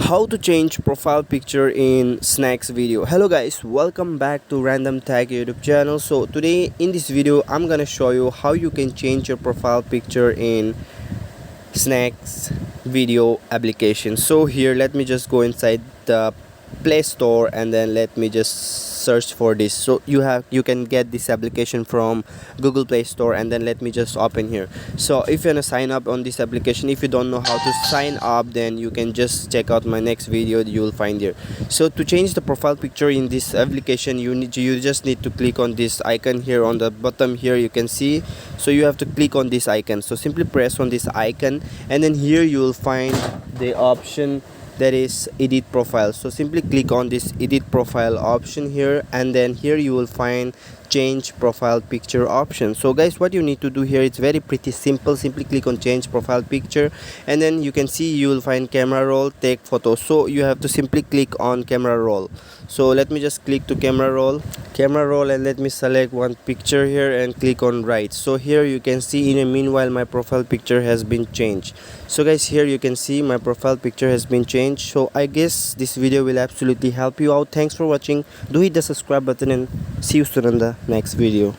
How to change profile picture in snacks video. Hello guys, welcome back to Random Tag YouTube channel. So today in this video I'm gonna show you how you can change your profile picture in snacks video application. So here let me just go inside the Play Store and then let me just search for this. So you can get this application from Google Play Store, and then let me just open here. So if you want to sign up on this application, if you don't know how to sign up, then you can just check out my next video you will find here. So to change the profile picture in this application, you just need to click on this icon here on the bottom here, you can see. So you have to click on this icon. So simply press on this icon, and then here you will find the option that is edit profile. So simply click on this edit profile option here, and then here you will find change profile picture option. So guys, what you need to do here, it's very pretty simple. Simply click on change profile picture, and then you can see you will find camera roll, take photo. So you have to simply click on camera roll. So let me just click to camera roll, and let me select one picture here and click on right. So here you can see in a meanwhile my profile picture has been changed. So guys, here you can see my profile picture has been changed. So I guess this video will absolutely help you out. Thanks for watching. Do hit the subscribe button, and see you soon in the next video.